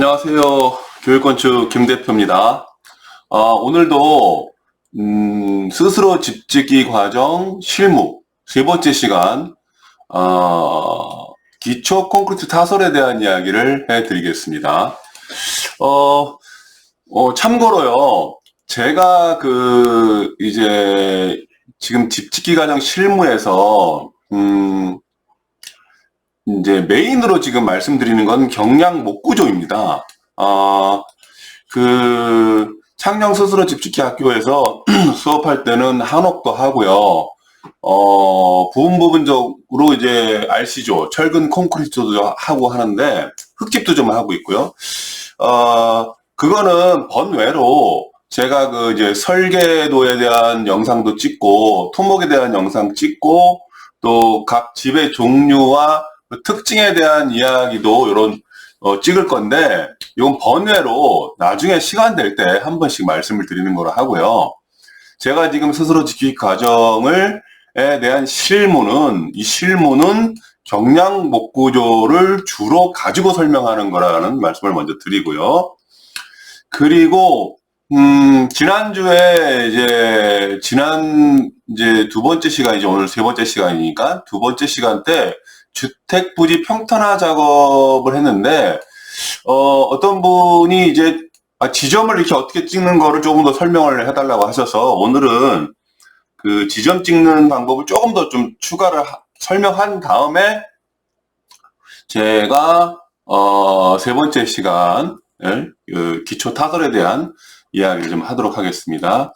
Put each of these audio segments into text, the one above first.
안녕하세요. 교육건축 김 대표입니다. 오늘도 스스로 집짓기 과정 실무 세 번째 시간 기초 콘크리트 타설에 대한 이야기를 해드리겠습니다. 참고로요, 제가 이제 지금 집짓기 과정 실무에서 이제 메인으로 지금 말씀드리는 건 경량 목구조입니다. 창녕 스스로 집짓기 학교에서 수업할 때는 한옥도 하고요. 부분적으로 이제 RC조, 철근 콘크리트도 하고 하는데, 흙집도 좀 하고 있고요. 그거는 번외로 제가 이제 설계도에 대한 영상도 찍고, 토목에 대한 영상 찍고, 또 각 집의 종류와 특징에 대한 이야기도 이런 찍을 건데, 이건 번외로 나중에 시간 될 때 한 번씩 말씀을 드리는 거로 하고요. 제가 지금 스스로 집짓기 과정에 대한 실무는 경량 목구조를 주로 가지고 설명하는 거라는 말씀을 먼저 드리고요. 그리고 지난주에 이제 두 번째 시간, 이제 오늘 세 번째 시간이니까 두 번째 시간 때 주택 부지 평탄화 작업을 했는데, 어떤 분이 이제 지점을 이렇게 어떻게 찍는 거를 조금 더 설명을 해달라고 하셔서, 오늘은 그 지점 찍는 방법을 조금 더 좀 추가를 설명한 다음에 제가 세 번째 시간을 기초 타설에 대한 이야기를 좀 하도록 하겠습니다.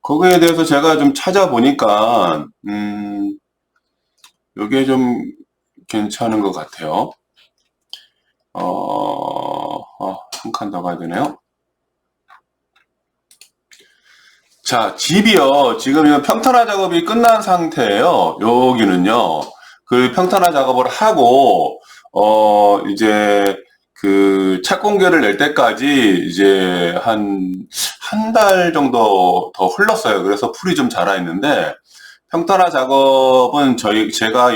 거기에 대해서 제가 좀 찾아보니까 이게 좀 괜찮은 것 같아요. 한 칸 더 가야 되네요. 자, 집이요. 지금 평탄화 작업이 끝난 상태예요. 여기는요. 그 평탄화 작업을 하고, 이제 그 착공계를 낼 때까지 이제 한 달 정도 더 흘렀어요. 그래서 풀이 좀 자라 있는데, 평탄화 작업은 제가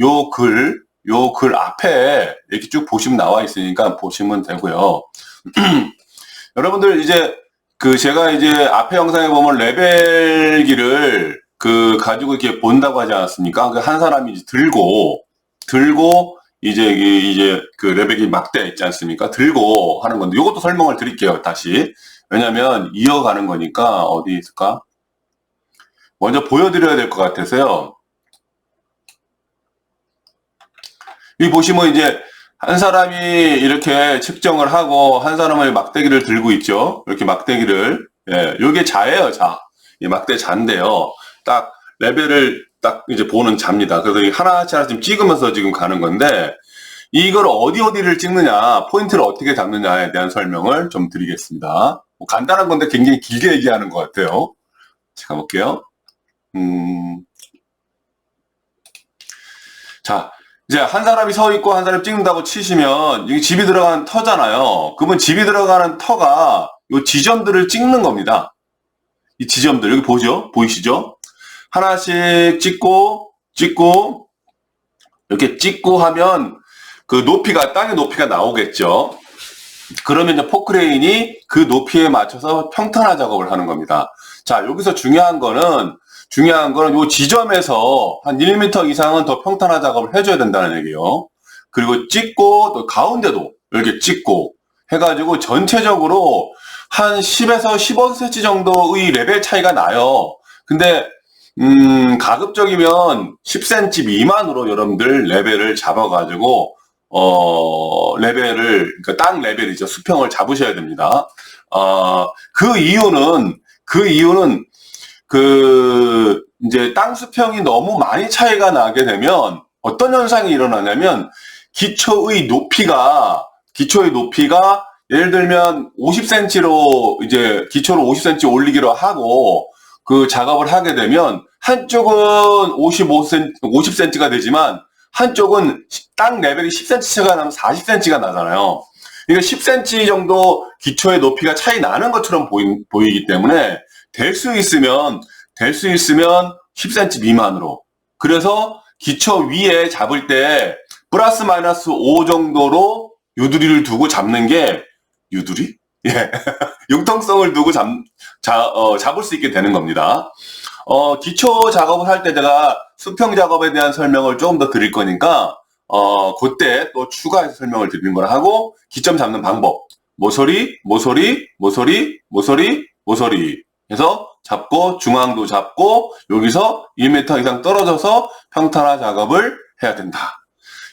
요 글 앞에 이렇게 쭉 보시면 나와 있으니까 보시면 되고요. 여러분들 이제 제가 이제 앞에 영상에 보면 레벨기를 가지고 이렇게 본다고 하지 않았습니까? 한 사람이 이제 들고 이제 그 레벨기 막대 있지 않습니까? 들고 하는 건데, 이것도 설명을 드릴게요, 다시. 왜냐면 이어가는 거니까. 어디 있을까? 먼저 보여드려야 될 것 같아서요. 여기 보시면 이제 한 사람이 이렇게 측정을 하고 한 사람은 막대기를 들고 있죠. 이렇게 막대기를. 요게 자예요, 자. 이 막대 자인데요. 딱 레벨을 딱 이제 보는 자입니다. 그래서 하나씩 지금 찍으면서 지금 가는 건데, 이걸 어디를 찍느냐, 포인트를 어떻게 잡느냐에 대한 설명을 좀 드리겠습니다. 간단한 건데 굉장히 길게 얘기하는 것 같아요. 제가 볼게요. 자, 이제 한 사람이 서 있고 한 사람이 찍는다고 치시면, 이게 집이 들어가는 터잖아요. 그러면 집이 들어가는 터가 이 지점들을 찍는 겁니다. 이 지점들, 여기 보이시죠? 하나씩 찍고, 이렇게 찍고 하면 땅의 높이가 나오겠죠. 그러면 이제 포크레인이 그 높이에 맞춰서 평탄화 작업을 하는 겁니다. 자, 여기서 중요한 거는 이 지점에서 한 1m 이상은 더 평탄화 작업을 해줘야 된다는 얘기예요. 그리고 찍고, 또 가운데도 이렇게 찍고 해가지고 전체적으로 한 10에서 15cm 정도의 레벨 차이가 나요. 근데 가급적이면 10cm 미만으로 여러분들 레벨을 잡아가지고 그러니까 땅 레벨이죠. 수평을 잡으셔야 됩니다. 그 이유는 이제 땅 수평이 너무 많이 차이가 나게 되면 어떤 현상이 일어나냐면, 기초의 높이가 예를 들면 50cm로 이제 기초를 50cm 올리기로 하고 그 작업을 하게 되면, 한쪽은 50cm가 되지만 한쪽은 땅 레벨이 10cm가 나면 40cm가 나잖아요. 그러니까 10cm 정도 기초의 높이가 차이 나는 것처럼 보이기 때문에 될 수 있으면 10cm 미만으로. 그래서 기초 위에 잡을 때 플러스 마이너스 5 정도로 유두리를 두고 잡는 게 유두리? 예. 융통성을 두고 잡을 수 있게 되는 겁니다. 기초 작업을 할 때 제가 수평 작업에 대한 설명을 조금 더 드릴 거니까, 그때 또 추가해서 설명을 드리는 걸 하고, 기점 잡는 방법. 모서리, 모서리, 모서리, 모서리, 모서리. 해서 잡고, 중앙도 잡고, 여기서 1m 이상 떨어져서 평탄화 작업을 해야 된다.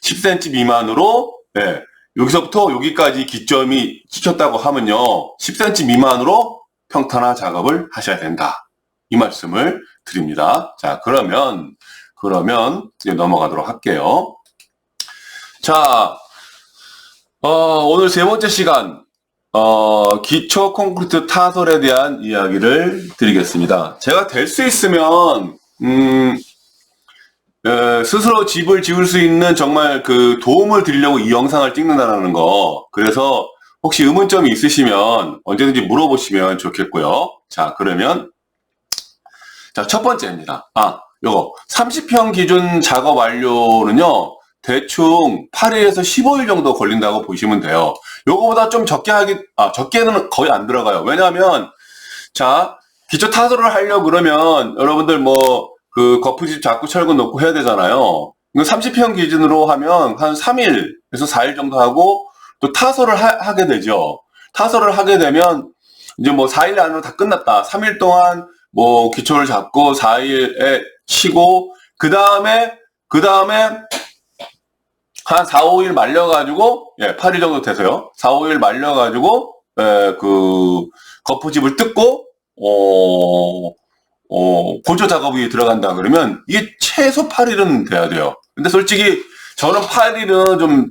10cm 미만으로, 네, 여기서부터 여기까지 기점이 찍혔다고 하면요, 10cm 미만으로 평탄화 작업을 하셔야 된다. 이 말씀을 드립니다. 자, 그러면 이제 넘어가도록 할게요. 자, 오늘 세 번째 시간, 기초 콘크리트 타설에 대한 이야기를 드리겠습니다. 제가 될 수 있으면, 스스로 집을 지을 수 있는 정말 그 도움을 드리려고 이 영상을 찍는다는 거. 그래서 혹시 의문점이 있으시면 언제든지 물어보시면 좋겠고요. 자, 그러면, 자, 첫 번째입니다. 요거. 30평 기준 작업 완료는요, 대충 8일에서 15일 정도 걸린다고 보시면 돼요. 요거보다 좀 적게는 거의 안 들어가요. 왜냐하면, 자, 기초 타설을 하려고 그러면 여러분들 거푸집 잡고 철근 넣고 해야 되잖아요. 30평 기준으로 하면 한 3일에서 4일 정도 하고, 또 타설을 하게 되죠. 타설을 하게 되면, 이제 4일 안으로 다 끝났다. 3일 동안 기초를 잡고 4일에 치고, 그 다음에 한 4, 5일 말려가지고, 8일 정도 돼서요. 4, 5일 말려가지고, 거푸집을 뜯고, 고조 작업이 들어간다 그러면, 이게 최소 8일은 돼야 돼요. 근데 솔직히, 저는 8일은 좀,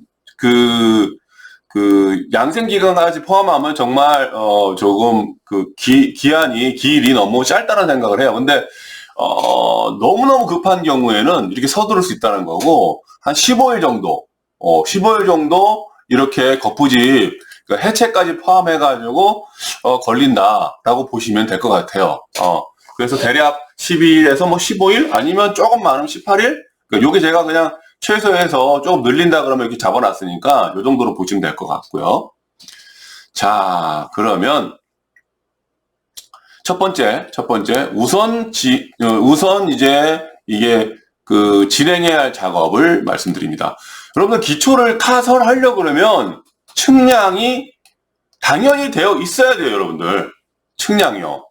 양생기간까지 포함하면 정말, 조금, 기일이 너무 짧다는 생각을 해요. 근데, 너무너무 급한 경우에는 이렇게 서두를 수 있다는 거고, 한 15일 정도, 15일 정도, 이렇게 거푸집, 해체까지 포함해가지고, 걸린다라고 보시면 될 것 같아요. 그래서 대략 12일에서 15일? 아니면 조금 많으면 18일? 요게 제가 그냥 최소해서 조금 늘린다 그러면 이렇게 잡아놨으니까, 요 정도로 보시면 될 것 같고요. 자, 그러면, 첫 번째, 우선 이제 이게 진행해야 할 작업을 말씀드립니다. 여러분들 기초를 타설하려고 그러면 측량이 당연히 되어 있어야 돼요, 여러분들. 측량이요.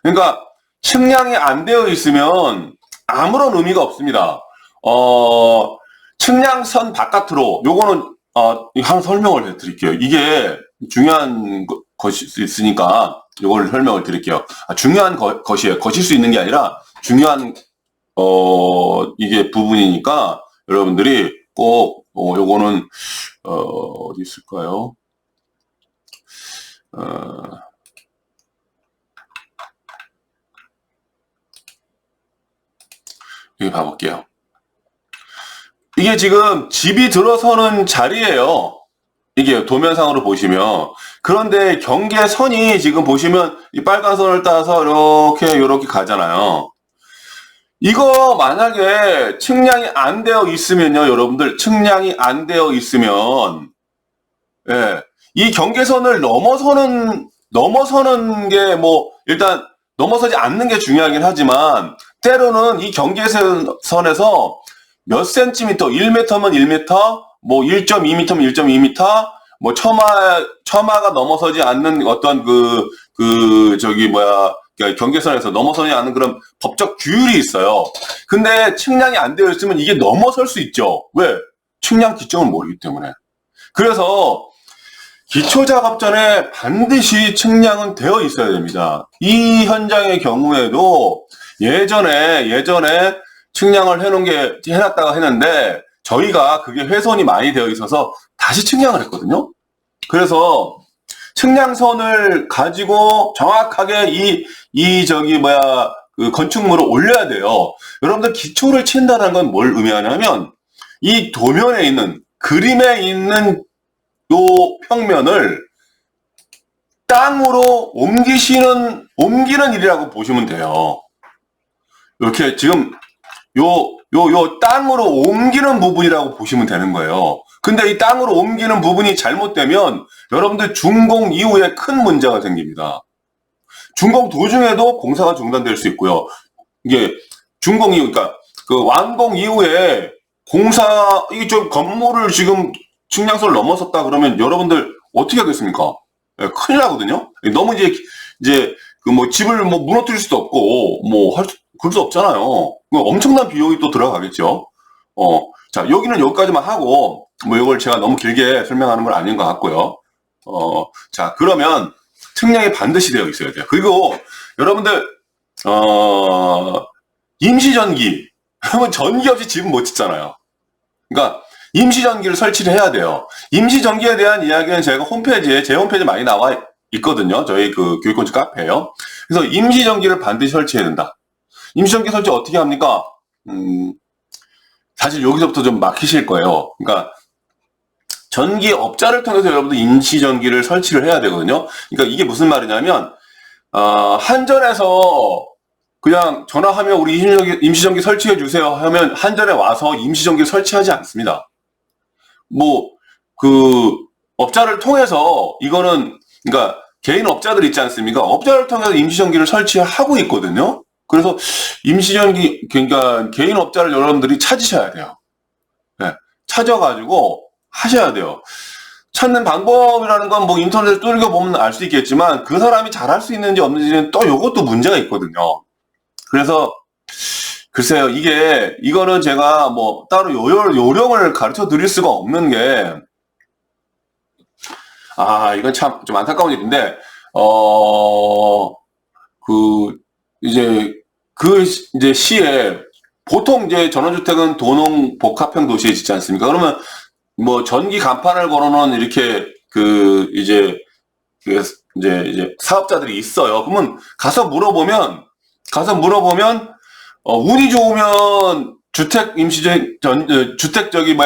그러니까 측량이 안 되어 있으면 아무런 의미가 없습니다. 측량선 바깥으로, 요거는, 한 설명을 해드릴게요. 이게 중요한 것이 있으니까, 요걸 설명을 드릴게요. 중요한 것이에요. 것일 수 있는 게 아니라, 중요한, 이게 부분이니까, 여러분들이 꼭, 요거는, 어디 있을까요? 여기 봐볼게요. 이게 지금 집이 들어서는 자리예요. 이게 도면상으로 보시면. 그런데 경계선이 지금 보시면 이 빨간 선을 따서 이렇게 가잖아요. 이거 만약에 측량이 안 되어 있으면요, 여러분들, 측량이 안 되어 있으면, 이 경계선을 넘어서는 게 일단 넘어서지 않는 게 중요하긴 하지만, 때로는 이 경계선에서 몇 센티미터, 1m면 1m, 1.2m면 1.2m, 처마가 넘어서지 않는 어떤 경계선에서 넘어서지 않는 그런 법적 규율이 있어요. 근데 측량이 안 되어 있으면 이게 넘어설 수 있죠. 왜? 측량 기점을 모르기 때문에. 그래서 기초 작업 전에 반드시 측량은 되어 있어야 됩니다. 이 현장의 경우에도 예전에 측량을 해놨다가 했는데, 저희가 그게 훼손이 많이 되어 있어서 다시 측량을 했거든요. 그래서 측량선을 가지고 정확하게 건축물을 올려야 돼요. 여러분들 기초를 친다는 건 뭘 의미하냐면, 이 도면에 있는, 그림에 있는 요 평면을 땅으로 옮기는 일이라고 보시면 돼요. 이렇게 지금 요 땅으로 옮기는 부분이라고 보시면 되는 거예요. 근데 이 땅으로 옮기는 부분이 잘못되면 여러분들 준공 이후에 큰 문제가 생깁니다. 준공 도중에도 공사가 중단될 수 있고요. 이게 준공 이후, 그러니까 그 완공 이후에 공사, 이게 좀 건물을 지금 측량서를 넘어섰다 그러면 여러분들 어떻게 하겠습니까? 예, 큰일 나거든요. 너무 이제 그 뭐 집을 뭐 무너뜨릴 수도 없고 그럴 수 없잖아요. 엄청난 비용이 또 들어가겠죠. 자, 여기는 여기까지만 하고 뭐 이걸 제가 너무 길게 설명하는 건 아닌 것 같고요. 자, 그러면 측량이 반드시 되어 있어야 돼요. 그리고 여러분들 임시전기, 그러면 전기 없이 집은 못 짓잖아요. 그러니까 임시전기를 설치를 해야 돼요. 임시전기에 대한 이야기는 제가 제 홈페이지에 많이 나와 있거든요. 저희 그 교육건축 카페에요. 그래서 임시전기를 반드시 설치해야 된다. 임시전기 설치 어떻게 합니까? 사실 여기서부터 좀 막히실 거예요. 그러니까 전기업자를 통해서 여러분들 임시전기를 설치를 해야 되거든요. 그러니까 이게 무슨 말이냐면 한전에서 그냥 전화하면 우리 임시전기 설치해 주세요 하면 한전에 와서 임시전기 설치하지 않습니다. 뭐 그 업자를 통해서 이거는 그러니까 개인 업자들 있지 않습니까? 업자를 통해서 임시전기를 설치하고 있거든요. 그래서 임시전기, 그러니까 개인 업자를 여러분들이 찾으셔야 돼요. 네, 찾아가지고 하셔야 돼요. 찾는 방법이라는 건 뭐 인터넷을 뚫겨 보면 알 수 있겠지만 그 사람이 잘할 수 있는지 없는지는 또 이것도 문제가 있거든요. 그래서 글쎄요, 이거는 제가 뭐 따로 요령을 가르쳐 드릴 수가 없는 게, 이건 참 좀 안타까운 일인데, 이제 시에, 보통 이제 전원주택은 도농 복합형 도시에 짓지 않습니까? 그러면 뭐 전기 간판을 걸어놓은 이렇게 이제 사업자들이 있어요. 그러면 가서 물어보면, 운이 좋으면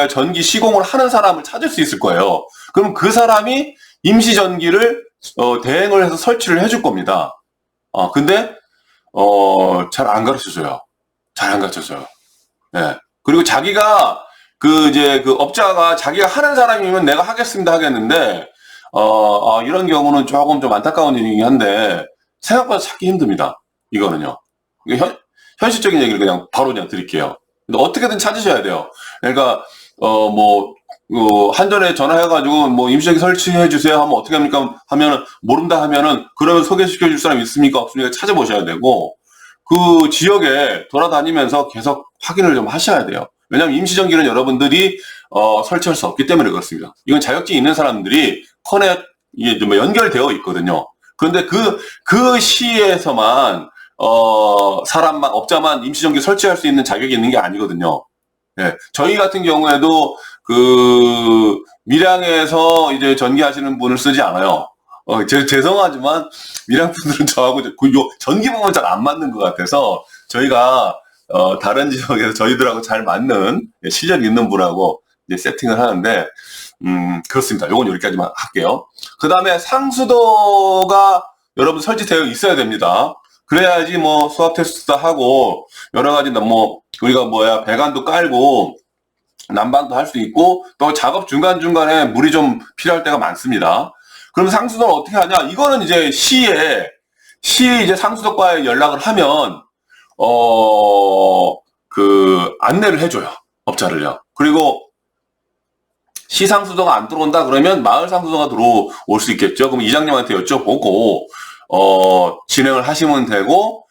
전기 시공을 하는 사람을 찾을 수 있을 거예요. 그럼 그 사람이 임시전기를 대행을 해서 설치를 해줄 겁니다. 근데 잘 안 가르쳐줘요. 잘 안 가르쳐줘요. 네. 그리고 자기가 업자가 자기가 하는 사람이면 내가 하겠습니다 하겠는데 이런 경우는 조금 좀 안타까운 일이긴 한데 생각보다 찾기 힘듭니다. 이거는요. 현실적인 얘기를 바로 드릴게요. 근데 어떻게든 찾으셔야 돼요. 그러니까 한전에 전화해가지고 임시전기 설치해 주세요 하면 어떻게 합니까? 하면은 모른다 하면은 그러면 소개시켜 줄 사람 있습니까? 없습니까? 찾아보셔야 되고 그 지역에 돌아다니면서 계속 확인을 좀 하셔야 돼요. 왜냐하면 임시전기는 여러분들이 설치할 수 없기 때문에 그렇습니다. 이건 자격증이 있는 사람들이 이게 좀 연결되어 있거든요. 그런데 그 시에서만 업자만 임시전기 설치할 수 있는 자격이 있는 게 아니거든요. 예, 저희 같은 경우에도 밀양에서 이제 전기하시는 분을 쓰지 않아요. 죄송하지만 밀양 분들은 저하고 전기 부분 잘 안 맞는 것 같아서 저희가 다른 지역에서 저희들하고 잘 맞는 실력 있는 분하고 이제 세팅을 하는데 그렇습니다. 요건 여기까지만 할게요. 그 다음에 상수도가 여러분 설치되어 있어야 됩니다. 그래야지 수압 테스트도 하고 여러 가지 우리가 배관도 깔고 난방도 할 수 있고 또 작업 중간중간에 물이 좀 필요할 때가 많습니다. 그럼 상수도는 어떻게 하냐? 이거는 이제 시 이제 상수도과에 연락을 하면 안내를 해줘요. 업자를요. 그리고 시 상수도가 안 들어온다 그러면 마을 상수도가 들어올 수 있겠죠. 그럼 이장님한테 여쭤보고 진행을 하시면 되고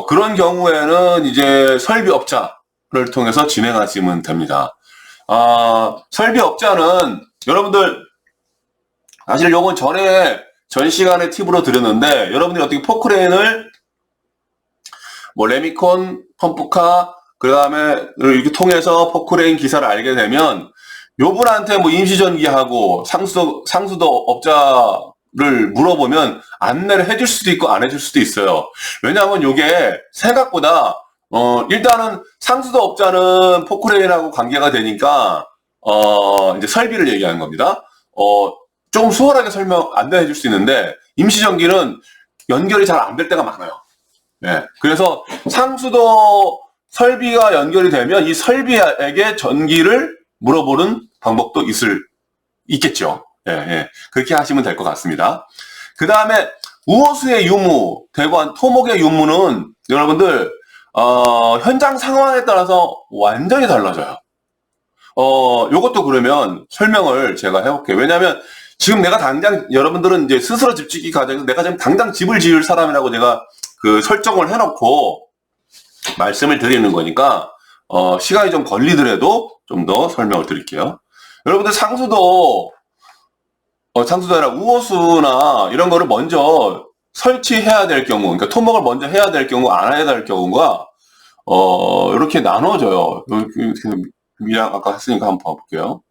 그런 경우에는 이제 설비업자를 통해서 진행하시면 됩니다. 설비업자는 여러분들 사실 요건 전 시간에 팁으로 드렸는데 여러분들이 어떻게 포크레인을 레미콘, 펌프카 그 다음에 이렇게 통해서 포크레인 기사를 알게 되면 요분한테 임시전기하고 상수도 업자를 물어보면 안내를 해줄 수도 있고 안 해줄 수도 있어요. 왜냐하면 요게 생각보다 일단은 상수도 업자는 포크레인하고 관계가 되니까 이제 설비를 얘기하는 겁니다. 좀 수월하게 안내해 줄 수 있는데 임시전기는 연결이 잘 안 될 때가 많아요. 네. 그래서 상수도 설비가 연결이 되면 이 설비에게 전기를 물어보는 방법도 있겠죠. 예, 예. 그렇게 하시면 될 것 같습니다. 그 다음에 우호수의 유무, 대관 토목의 유무는 여러분들 현장 상황에 따라서 완전히 달라져요. 요것도 그러면 설명을 제가 해볼게요. 왜냐하면 지금 내가 당장 여러분들은 이제 스스로 집 짓기 과정에서 내가 지금 당장 집을 지을 사람이라고 제가 그 설정을 해놓고 말씀을 드리는 거니까 시간이 좀 걸리더라도 좀 더 설명을 드릴게요. 여러분들 상수도 아니라 우호수나 이런 거를 먼저 설치해야 될 경우, 그러니까 토목을 먼저 해야 될 경우, 안 해야 될 경우가 이렇게 나눠져요. 미랑 아까 했으니까 한번 봐볼게요.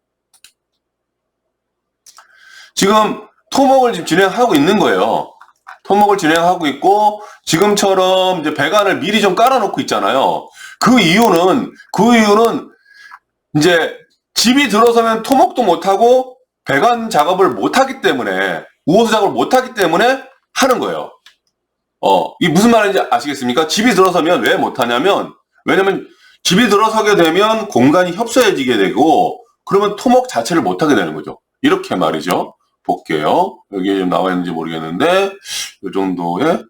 지금 토목을 지금 진행하고 있는 거예요. 토목을 진행하고 있고 지금처럼 이제 배관을 미리 좀 깔아놓고 있잖아요. 그 이유는 이제 집이 들어서면 토목도 못하고 배관 작업을 못하기 때문에 우호수 작업을 못하기 때문에 하는 거예요. 이게 무슨 말인지 아시겠습니까? 집이 들어서면 왜 못하냐면 왜냐면 집이 들어서게 되면 공간이 협소해지게 되고 그러면 토목 자체를 못하게 되는 거죠. 이렇게 말이죠. 볼게요. 여기 좀 나와 있는지 모르겠는데 이 정도에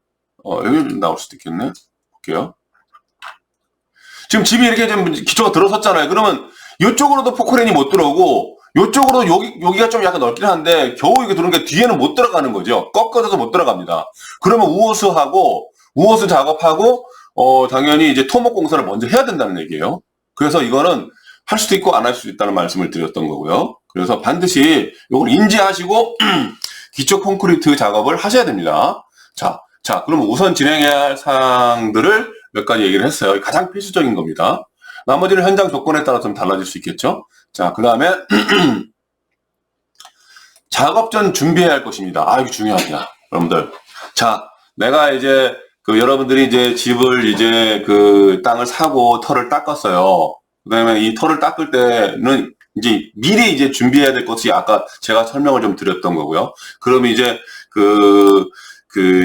여기 좀 나올 수도 있겠네. 볼게요. 지금 집이 이렇게 좀 기초가 들어섰잖아요. 그러면 이쪽으로도 포크레인이 못 들어오고 이쪽으로 여기가 좀 약간 넓긴 한데 겨우 이게 들어오는 게 뒤에는 못 들어가는 거죠. 꺾어져서 못 들어갑니다. 그러면 우호수 작업하고 당연히 이제 토목 공사를 먼저 해야 된다는 얘기예요. 그래서 이거는 할 수도 있고 안 할 수도 있다는 말씀을 드렸던 거고요. 그래서 반드시 이걸 인지하시고 기초 콘크리트 작업을 하셔야 됩니다. 자, 그럼 우선 진행해야 할 사항들을 몇 가지 얘기를 했어요. 가장 필수적인 겁니다. 나머지는 현장 조건에 따라 좀 달라질 수 있겠죠. 자, 그 다음에 작업 전 준비해야 할 것입니다. 이거 중요하다, 여러분들. 자, 내가 이제 여러분들이 이제 집을 이제 땅을 사고 털을 닦았어요. 그 다음에 이 털을 닦을 때는 이제 미리 이제 준비해야 될 것이 아까 제가 설명을 좀 드렸던 거고요. 그러면 이제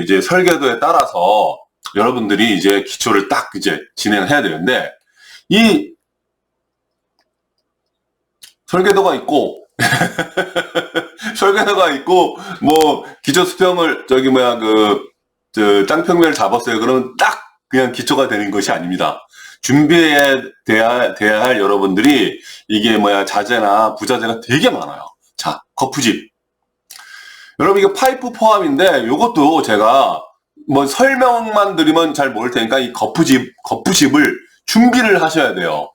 이제 설계도에 따라서 여러분들이 이제 기초를 딱 이제 진행을 해야 되는데 이 설계도가 있고 뭐 기초 수평을 짱평면을 잡았어요. 그러면 딱 그냥 기초가 되는 것이 아닙니다. 준비해야 돼야 할 여러분들이 이게 자재나 부자재가 되게 많아요. 자, 거푸집. 여러분 이게 파이프 포함인데 이것도 제가 설명만 드리면 잘 모를 테니까 이 거푸집을 준비를 하셔야 돼요.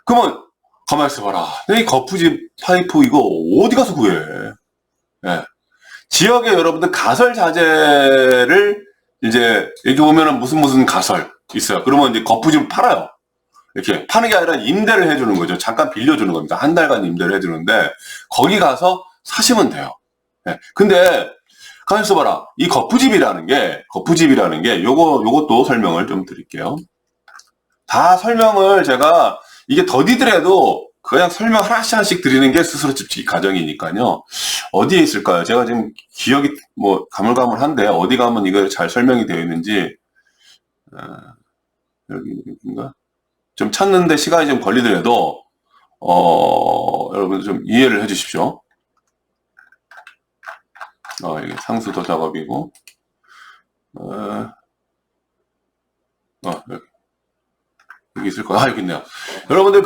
그러면 가만히 있어봐라. 이 거푸집 파이프 이거 어디 가서 구해? 네. 지역에 여러분들 가설 자재를 이제 여기 보면은 무슨 가설 있어요. 그러면 이제 거푸집을 팔아요. 이렇게 파는 게 아니라 임대를 해주는 거죠. 잠깐 빌려주는 겁니다. 한 달간 임대를 해주는데 거기 가서 사시면 돼요. 네. 근데 가만히 있어봐라. 이 거푸집이라는 게 요것도 설명을 좀 드릴게요. 다 설명을 제가 이게 더디더라도 그냥 설명 하나씩 드리는 게 스스로 집짓기 과정이니까요. 어디에 있을까요? 제가 지금 기억이 가물가물한데 어디 가면 이거 잘 설명이 되어 있는지 여기인가? 좀 찾는데 시간이 좀 걸리더라도 여러분 좀 이해를 해주십시오. 이게 상수도 작업이고 여기 있을 거야. 여기 있네요. 여러분들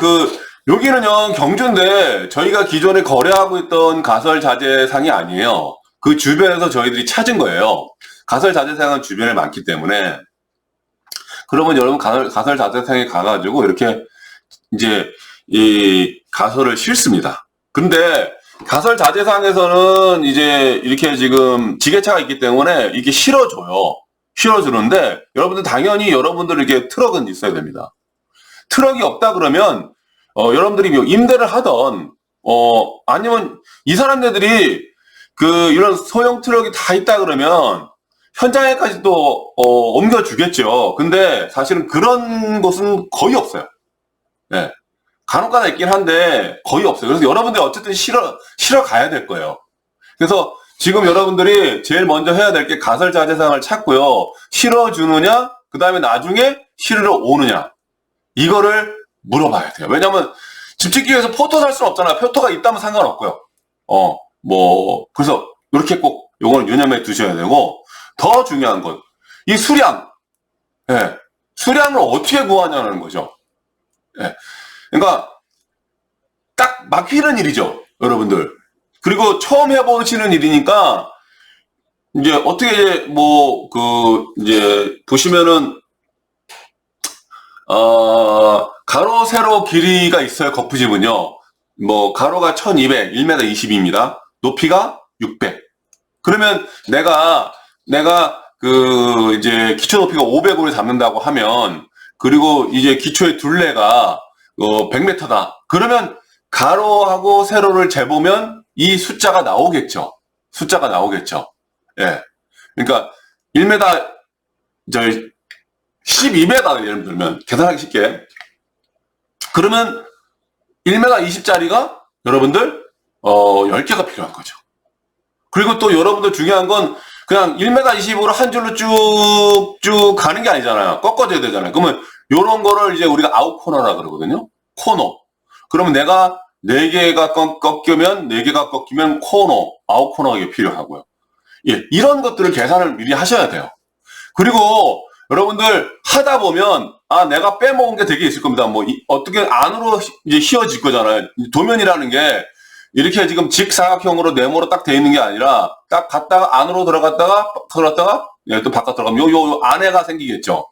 여기는요 경주인데 저희가 기존에 거래하고 있던 가설 자재상이 아니에요. 그 주변에서 저희들이 찾은 거예요. 가설 자재상은 주변에 많기 때문에 그러면 여러분 가설 자재상에 가가지고 이렇게 이제 이 가설을 싣습니다. 근데 가설 자재상에서는 이제 이렇게 지금 지게차가 있기 때문에 이게 실어주는데 여러분들 당연히 여러분들 이렇게 트럭은 있어야 됩니다. 트럭이 없다 그러면 여러분들이 임대를 하던 아니면 이 사람들이 이런 소형 트럭이 다 있다 그러면 현장에까지 또 옮겨주겠죠. 근데 사실은 그런 곳은 거의 없어요. 네. 간혹가다 있긴 한데 거의 없어요. 그래서 여러분들이 어쨌든 실어 가야 될 거예요. 그래서 지금 여러분들이 제일 먼저 해야 될 게 가설 자재상을 찾고요. 실어주느냐, 그 다음에 나중에 실으러 오느냐. 이거를 물어봐야 돼요. 왜냐면 집 짓기 위해서 포토 살 수는 없잖아요. 포토가 있다면 상관없고요. 그래서 이렇게 꼭 요거는 유념해 두셔야 되고, 더 중요한 건 이 수량. 예. 수량을 어떻게 구하냐는 거죠. 예. 그러니까 딱 막히는 일이죠, 여러분들. 그리고 처음 해보시는 일이니까 이제 어떻게 이제 보시면은 가로 세로 길이가 있어요. 거푸집은요. 가로가 1200, 1m 20입니다. 높이가 600. 그러면 내가 이제 기초 높이가 500으로 잡는다고 하면, 그리고 이제 기초의 둘레가 100m다. 그러면 가로하고 세로를 재보면 이 숫자가 나오겠죠. 예. 그러니까 1m, 12m 예를 들면 계산하기 쉽게. 그러면 1m 20짜리가 여러분들 10개가 필요한 거죠. 그리고 또 여러분들 중요한 건 그냥 1m 20으로 한 줄로 쭉쭉 가는 게 아니잖아요. 꺾어져야 되잖아요. 그러면 요런 거를 이제 우리가 아웃코너라 그러거든요. 코너. 그러면 내가 4개가 꺾이면 4개가 꺾이면 코너, 아웃코너가 필요하고요. 예, 이런 것들을 계산을 미리 하셔야 돼요. 그리고 여러분들 하다 보면 내가 빼먹은 게 되게 있을 겁니다. 어떻게 안으로 이제 휘어질 거잖아요. 도면이라는 게 이렇게 지금 직사각형으로 네모로 딱 돼 있는 게 아니라 딱 갔다가 안으로 들어갔다가 예, 또 바깥 들어가면 요 안에가 생기겠죠.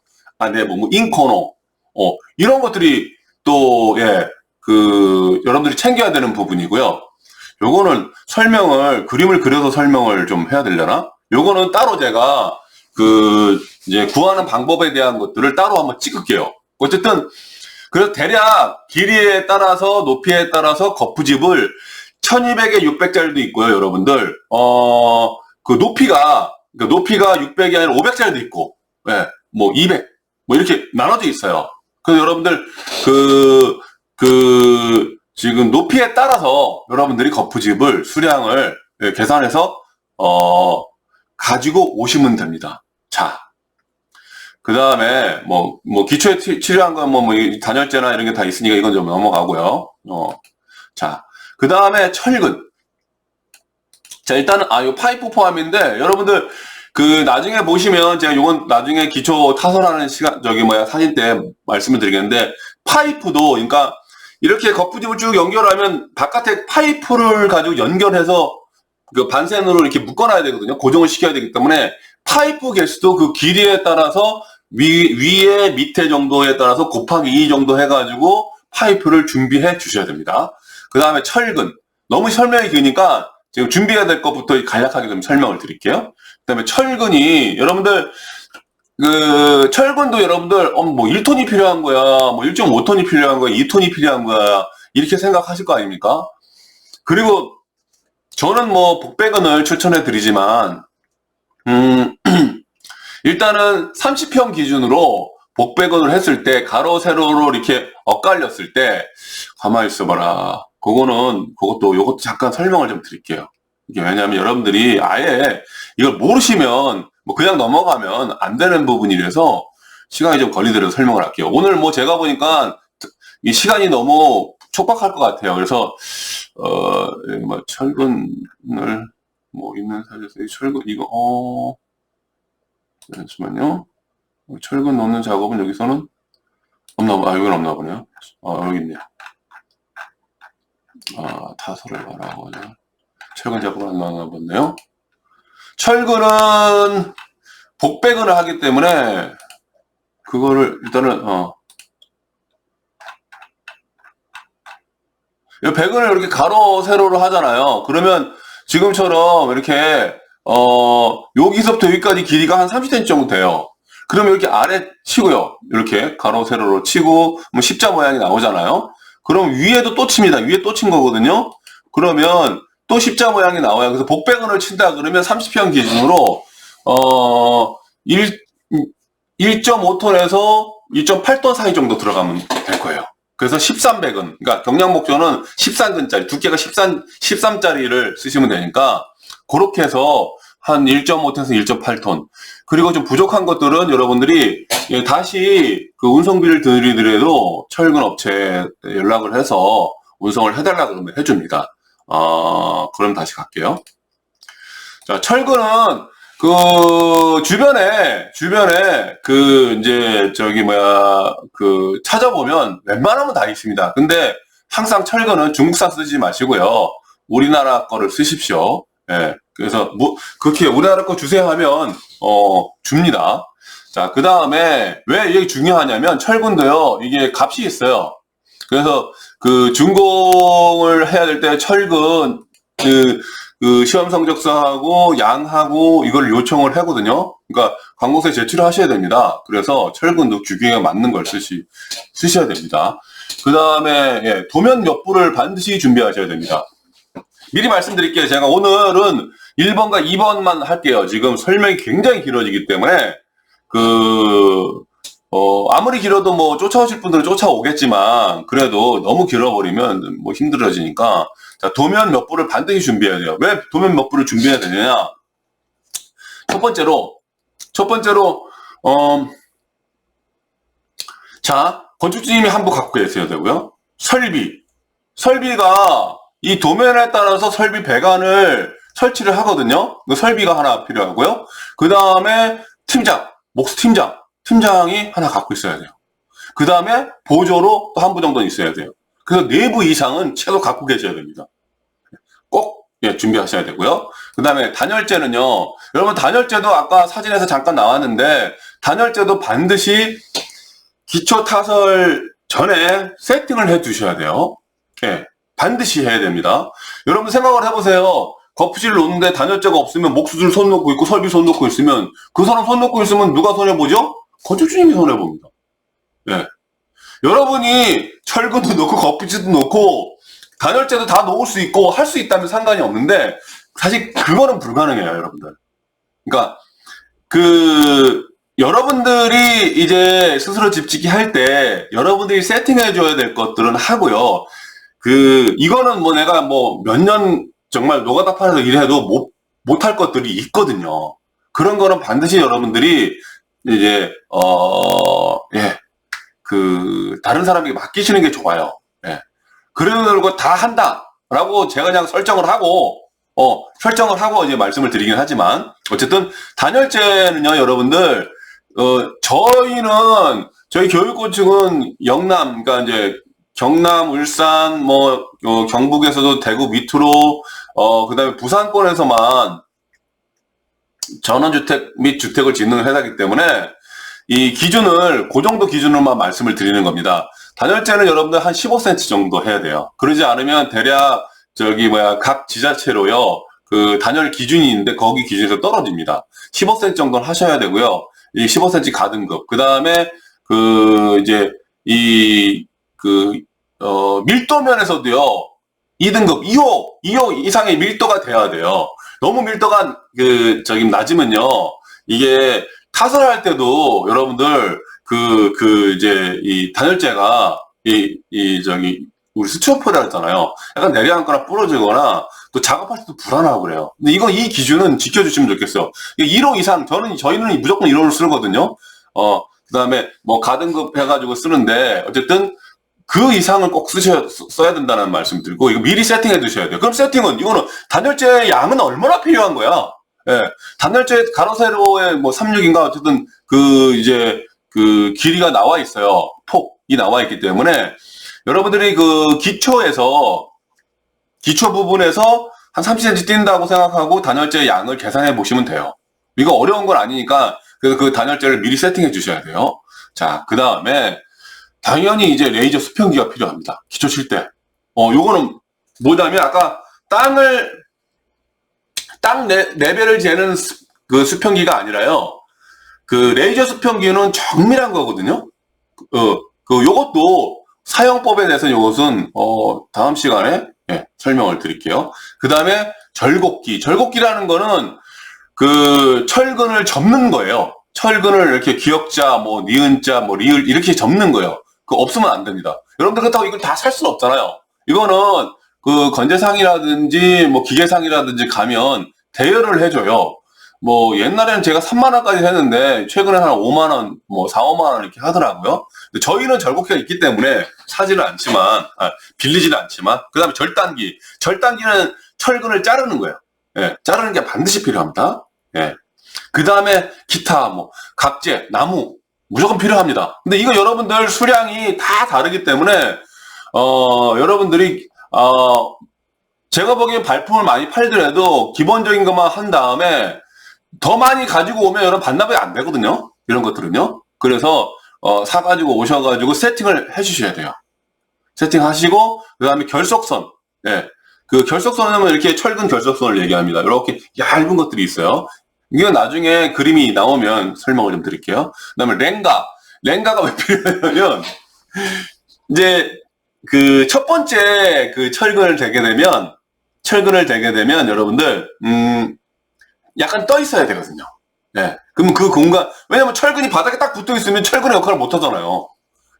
인코너. 이런 것들이 또 여러분들이 챙겨야 되는 부분이고요. 요거는 그림을 그려서 설명을 좀 해야 되려나? 요거는 따로 제가 이제 구하는 방법에 대한 것들을 따로 한번 찍을게요. 어쨌든, 그래서 대략 길이에 따라서, 높이에 따라서 거푸집을 1200에 600짜리도 있고요, 여러분들. 높이가 600이 아니라 500짜리도 있고, 200, 이렇게 나눠져 있어요. 그래서 여러분들, 지금 높이에 따라서 여러분들이 거푸집을, 수량을 계산해서, 가지고 오시면 됩니다. 자. 그 다음에, 기초에 치료한 건 단열재나 이런 게 다 있으니까 이건 좀 넘어가고요. 자. 그 다음에 철근. 자, 일단은, 요 파이프 포함인데, 여러분들, 나중에 보시면, 제가 요건 나중에 기초 타설하는 사진 때 말씀을 드리겠는데, 파이프도, 그러니까, 이렇게 거푸집을 쭉 연결하면, 바깥에 파이프를 가지고 연결해서, 반센으로 이렇게 묶어놔야 되거든요. 고정을 시켜야 되기 때문에, 파이프 개수도 그 길이에 따라서, 위에 밑에 정도에 따라서 곱하기 2 정도 해가지고, 파이프를 준비해 주셔야 됩니다. 그 다음에 철근. 너무 설명이 기니까 지금 준비해야 될 것부터 간략하게 좀 설명을 드릴게요. 그 다음에 철근이, 여러분들, 철근도 여러분들, 1톤이 필요한 거야, 1.5톤이 필요한 거야, 2톤이 필요한 거야, 이렇게 생각하실 거 아닙니까? 그리고 저는 복배근을 추천해 드리지만, 일단은 30평 기준으로 복배근을 했을 때, 가로, 세로로 이렇게 엇갈렸을 때, 가만히 있어봐라. 요것도 잠깐 설명을 좀 드릴게요. 이게 왜냐하면 여러분들이 아예 이걸 모르시면 그냥 넘어가면 안 되는 부분이라서 시간이 좀 걸리더라도 설명을 할게요. 오늘 제가 보니까 이 시간이 너무 촉박할 것 같아요. 그래서, 철근을, 있는 사진에서 철근, 잠시만요. 철근 넣는 작업은 여기서는 이건 없나 보네요. 여기 있네요. 타설을 말하고, 철근 작업을 안 나왔나 보네요. 철근은 복배근을 하기 때문에, 그거를 일단은, 배근을 이렇게 가로, 세로로 하잖아요. 그러면 지금처럼 이렇게, 여기서부터 여기까지 길이가 한 30cm 정도 돼요. 그러면 이렇게 아래 치고요. 이렇게 가로, 세로로 치고, 십자 모양이 나오잖아요. 그럼 위에도 또 칩니다. 위에 또 친 거거든요. 그러면 또 십자 모양이 나와요. 그래서 복배근을 친다 그러면 30평 기준으로 1.5톤에서 1.8톤 사이 정도 들어가면 될 거예요. 그래서 13배근, 그러니까 경량목조는 13근짜리, 두께가 13짜리를 쓰시면 되니까 그렇게 해서 한 1.5톤에서 1.8톤. 그리고 좀 부족한 것들은 여러분들이 다시 그 운송비를 드리더라도 철근 업체에 연락을 해서 운송을 해달라 그러면 해줍니다. 그럼 다시 갈게요. 자, 철근은 그 주변에 찾아보면 웬만하면 다 있습니다. 근데 항상 철근은 중국산 쓰지 마시고요. 우리나라 거를 쓰십시오. 예. 그래서 그렇게 우리나라 거 주세요 하면 줍니다. 자, 그다음에 왜 이게 중요하냐면 철근도요. 이게 값이 있어요. 그래서 그 준공을 해야 될 때 철근 그 시험 성적서하고 양하고 이걸 요청을 하거든요. 그러니까 관공서에 제출을 하셔야 됩니다. 그래서 철근도 규격에 맞는 걸 쓰셔야 됩니다. 그 다음에 도면 몇 부를 반드시 준비하셔야 됩니다. 미리 말씀드릴게요. 제가 오늘은 1번과 2번만 할게요. 지금 설명이 굉장히 길어지기 때문에 아무리 길어도 뭐 쫓아오실 분들은 쫓아오겠지만 그래도 너무 길어버리면 뭐 힘들어지니까 자, 도면 몇 부를 반드시 준비해야 돼요. 왜 도면 몇 부를 준비해야 되느냐? 첫 번째로 자, 건축주님이 한 부 갖고 계셔야 되고요. 설비가 이 도면에 따라서 설비 배관을 설치를 하거든요. 그 설비가 하나 필요하고요. 그 다음에 팀장이 하나 갖고 있어야 돼요. 그 다음에 보조로 또 한 부 정도는 있어야 돼요. 그래서 4부 이상은 최소 갖고 계셔야 됩니다. 꼭 준비하셔야 되고요. 그 다음에 단열재는요. 여러분 단열재도 아까 사진에서 잠깐 나왔는데 단열재도 반드시 기초 타설 전에 세팅을 해 두셔야 돼요. 반드시 해야 됩니다. 여러분 생각을 해보세요. 거푸집을 놓는데 단열재가 없으면 목수들 손 놓고 있고 설비 손 놓고 있으면 그 사람 손 놓고 있으면 누가 손해보죠? 건축주님이 손해봅니다. 여러분이 철근도 놓고 거푸집도 놓고 단열재도 다 놓을 수 있고 할 수 있다면 상관이 없는데 사실 그거는 불가능해요, 여러분들. 그러니까 여러분들이 이제 스스로 집 짓기 할 때 여러분들이 세팅해 줘야 될 것들은 하고요. 이거는 뭐 내가 뭐 몇 년 정말 노가다 판에서 일해도 못할 것들이 있거든요. 그런 거는 반드시 여러분들이 이제 다른 사람에게 맡기시는 게 좋아요. 그러고 다 한다라고 제가 그냥 설정을 하고 이제 말씀을 드리긴 하지만 어쨌든 단열재는요, 여러분들 저희 교육고층은 영남, 그러니까 이제 경남, 울산, 경북에서도 대구 밑으로 그다음에 부산권에서만 전원주택 및 주택을 짓는 회사이기 때문에 이 기준을 그 정도 기준으로만 말씀을 드리는 겁니다. 단열재는 여러분들 한 15cm 정도 해야 돼요. 그러지 않으면 대략 각 지자체로요 그 단열 기준이 있는데 거기 기준에서 떨어집니다. 15cm 정도는 하셔야 되고요. 이 15cm 가등급. 그 다음에 밀도면에서도요 2등급 2호 이상의 밀도가 돼야 돼요. 너무 밀도가 낮으면요 이게 타설할 때도 여러분들 이 단열재가 우리 스튜어포다 했잖아요. 약간 내려앉거나 부러지거나 또 작업할 때도 불안하고 그래요. 근데 이 기준은 지켜주시면 좋겠어요. 1호 이상 저희는 무조건 1호를 쓰거든요. 그다음에 뭐 가등급 해가지고 쓰는데 어쨌든 그 이상을 꼭 써야 된다는 말씀 드리고 이거 미리 세팅해 두셔야 돼요. 그럼 이거는 단열재 양은 얼마나 필요한 거야? 단열재 가로 세로에 뭐 36인가 어쨌든 길이가 나와 있어요. 폭이 나와 있기 때문에 여러분들이 기초 부분에서 한 30cm 뛴다고 생각하고 단열재 양을 계산해 보시면 돼요. 이거 어려운 건 아니니까 그 단열재를 미리 세팅해 주셔야 돼요. 자, 그 다음에 당연히 이제 레이저 수평기가 필요합니다. 기초 칠 때. 요거는 뭐냐면 아까 땅 레벨을 재는 수평기가 아니라요. 레이저 수평기는 정밀한 거거든요. 요것도 사용법에 대해서 요것은 다음 시간에 설명을 드릴게요. 그 다음에 절곡기라는 거는 철근을 접는 거예요. 철근을 이렇게 기역자, 니은자, 리을 이렇게 접는 거예요. 그거 없으면 안 됩니다. 여러분들 그렇다고 이걸 다 살 수는 없잖아요. 이거는 건재상이라든지 기계상이라든지 가면 대여를 해줘요. 뭐 옛날에는 제가 3만 원까지 했는데 최근에 한 5만 원, 뭐 4, 5만 원 이렇게 하더라고요. 근데 저희는 절곡회가 있기 때문에 사지는 않지만, 빌리지는 않지만, 그 다음에 절단기. 절단기는 철근을 자르는 거예요. 예, 자르는 게 반드시 필요합니다. 예. 그 다음에 기타, 뭐, 각재, 나무, 무조건 필요합니다. 근데 이거 여러분들 수량이 다 다르기 때문에, 여러분들이, 제가 보기엔 발품을 많이 팔더라도 기본적인 것만 한 다음에 더 많이 가지고 오면 여러분 반납이 안 되거든요. 이런 것들은요. 그래서, 사가지고 오셔가지고 세팅을 해주셔야 돼요. 세팅하시고, 그 다음에 결속선. 예. 그 결속선은 이렇게 철근 결속선을 얘기합니다. 이렇게 얇은 것들이 있어요. 이게 나중에 그림이 나오면 설명을 좀 드릴게요. 그 다음에 랭가. 랭가가 왜 필요하냐면, 이제, 그 첫 번째 그 철근을 대게 되면 여러분들, 약간 떠 있어야 되거든요. 예. 그럼 그 공간, 왜냐면 철근이 바닥에 딱 붙어 있으면 철근의 역할을 못 하잖아요.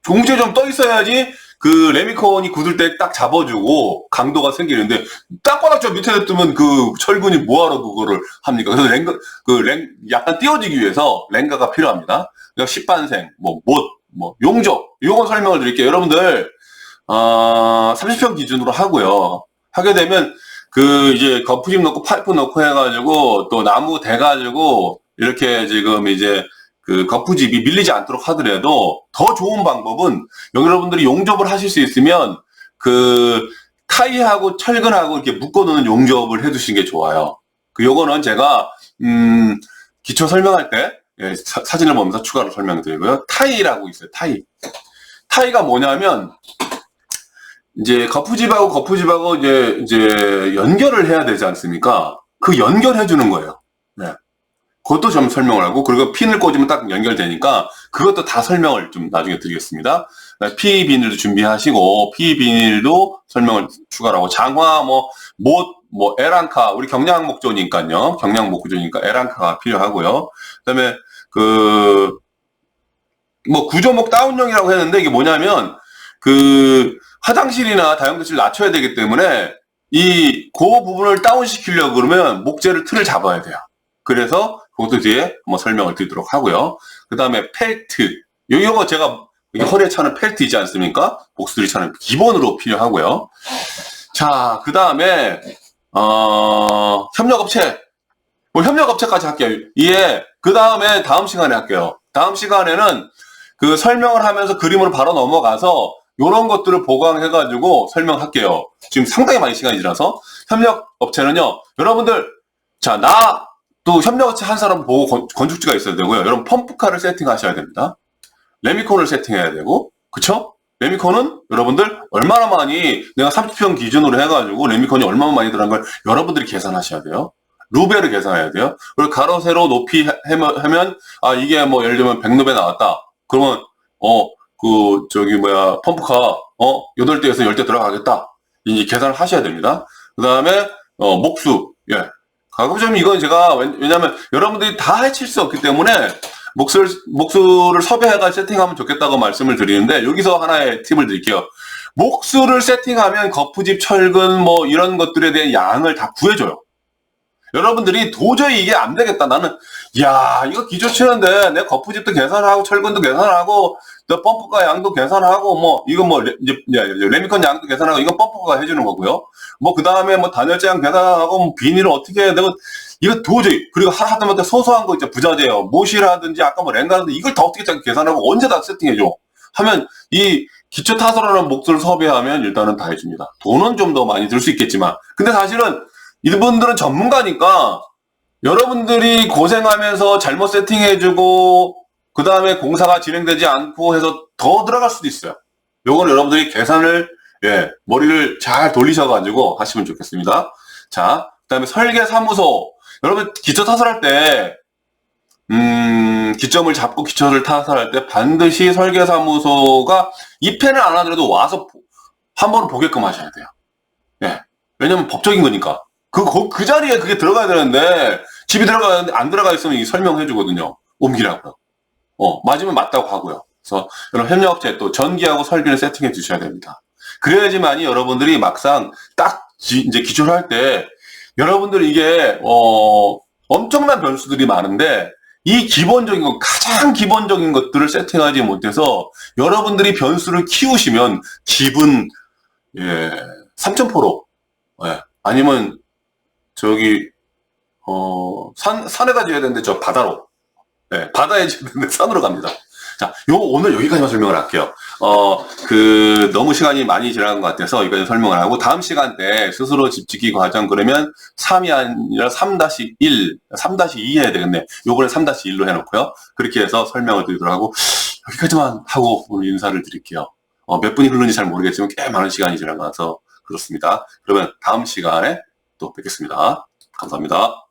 종지에 좀 떠 있어야지 그 레미콘이 굳을 때 딱 잡아주고 강도가 생기는데 땅바닥 저 밑에 뜨면 그 철근이 뭐하러 그거를 합니까? 그래서 약간 띄워지기 위해서 랭가가 필요합니다. 그러니까 십반생, 뭐, 용접, 요건 설명을 드릴게요. 여러분들, 30평 기준으로 하고요. 하게 되면 그 이제 거푸집 넣고 파이프 넣고 해가지고 또 나무 대가지고 이렇게 지금 이제 그 거푸집이 밀리지 않도록 하더라도 더 좋은 방법은 여러분들이 용접을 하실 수 있으면 그 타이하고 철근하고 이렇게 묶어놓는 용접을 해두시는 게 좋아요. 그 요거는 제가 기초 설명할 때 예, 사진을 보면서 추가로 설명드리고요. 타이라고 있어요. 타이가 뭐냐면 이제 거푸집하고 이제 연결을 해야 되지 않습니까? 그 연결해 주는 거예요. 네. 그것도 좀 설명을 하고, 그리고 핀을 꽂으면 딱 연결되니까, 그것도 다 설명을 좀 나중에 드리겠습니다. 피 비닐도 준비하시고, 피 비닐도 설명을 추가로 하고, 장화, 에란카, 우리 경량 목조니까요. 경량 목조니까 에란카가 필요하고요. 그 다음에, 구조목 다운용이라고 했는데, 이게 뭐냐면, 화장실이나 다용도실 낮춰야 되기 때문에, 그 부분을 다운시키려고 그러면, 목재를 틀을 잡아야 돼요. 그래서, 그것도 뒤에 한번 설명을 드리도록 하고요. 그 다음에 펠트. 요거 제가 허리에 차는 펠트 있지 않습니까? 목수들이 차는 기본으로 필요하고요. 자, 그 다음에, 협력업체. 협력업체까지 할게요. 그 다음에 다음 시간에 할게요. 다음 시간에는 그 설명을 하면서 그림으로 바로 넘어가서 요런 것들을 보강해가지고 설명할게요. 지금 상당히 많이 시간이 지나서. 협력업체는요, 여러분들, 자, 또 협력업체 한 사람 보고 건축지가 있어야 되고요. 여러분 펌프카를 세팅하셔야 됩니다. 레미콘을 세팅해야 되고, 그쵸? 레미콘은 여러분들 얼마나 많이 내가 30평 기준으로 해가지고 레미콘이 얼마나 많이 들어간 걸 여러분들이 계산하셔야 돼요. 루베를 계산해야 돼요. 그리고 가로 세로 높이 하면 이게 뭐 예를 들면 100루베 나왔다. 그러면 펌프카 8대에서 10대 들어가겠다. 이 계산을 하셔야 됩니다. 그 다음에 목수. 예. 가급적 이건 제가 왜냐면 여러분들이 다 해칠 수 없기 때문에 목수를 섭외해가 세팅하면 좋겠다고 말씀을 드리는데, 여기서 하나의 팁을 드릴게요. 목수를 세팅하면 거푸집, 철근 이런 것들에 대한 양을 다 구해줘요. 여러분들이 도저히 이게 안 되겠다. 나는 이거 기초 치는데 내 거푸집도 계산하고 철근도 계산하고 또 펌프가 양도 계산하고 레미콘 양도 계산하고, 이건 펌프가 해주는 거고요. 그 다음에 단열재 양 계산하고 비닐을 어떻게 해야 되고, 이거 도저히, 그리고 하다못해 소소한 거 있죠. 부자재요. 못이라든지 아까 랭가라든지 이걸 다 어떻게 계산하고 언제 다 세팅해줘 하면, 이 기초 타설하는 목수를 섭외하면 일단은 다 해줍니다. 돈은 좀 더 많이 들 수 있겠지만, 근데 사실은 이분들은 전문가니까 여러분들이 고생하면서 잘못 세팅해주고 그 다음에 공사가 진행되지 않고 해서 더 들어갈 수도 있어요. 요거는 여러분들이 계산을 머리를 잘 돌리셔가지고 하시면 좋겠습니다. 자, 그 다음에 설계사무소. 여러분 기초 타설할 때 기점을 잡고 기초를 타설할 때 반드시 설계사무소가 입회는 안 하더라도 와서 한번 보게끔 하셔야 돼요. 예. 왜냐면 법적인 거니까. 그 자리에 그게 들어가야 되는데, 집이 들어가는데 안 들어가 있으면 설명해 주거든요. 옮기라고요. 맞으면 맞다고 하고요. 그래서, 여러분, 협력업체 또 전기하고 설비를 세팅해 주셔야 됩니다. 그래야지만이 여러분들이 막상 딱, 이제 기초를 할 때, 여러분들 이게, 엄청난 변수들이 많은데 이 기본적인 것, 가장 기본적인 것들을 세팅하지 못해서 여러분들이 변수를 키우시면 집은 3,000%, 아니면 저기 산에다 지어야 되는데 저 바다로, 바다에 지어야 되는데 산으로 갑니다. 자, 오늘 여기까지만 설명을 할게요. 너무 시간이 많이 지나간 것 같아서 여기까지 설명을 하고, 다음 시간 때 스스로 집 짓기 과정, 그러면 3이 아니라 3-1, 3-2 해야 되겠네. 요번에 3-1로 해놓고요. 그렇게 해서 설명을 드리도록 하고, 여기까지만 하고 오늘 인사를 드릴게요. 몇 분이 흐르는지 잘 모르겠지만 꽤 많은 시간이 지나가서 그렇습니다. 그러면 다음 시간에 또 뵙겠습니다. 감사합니다.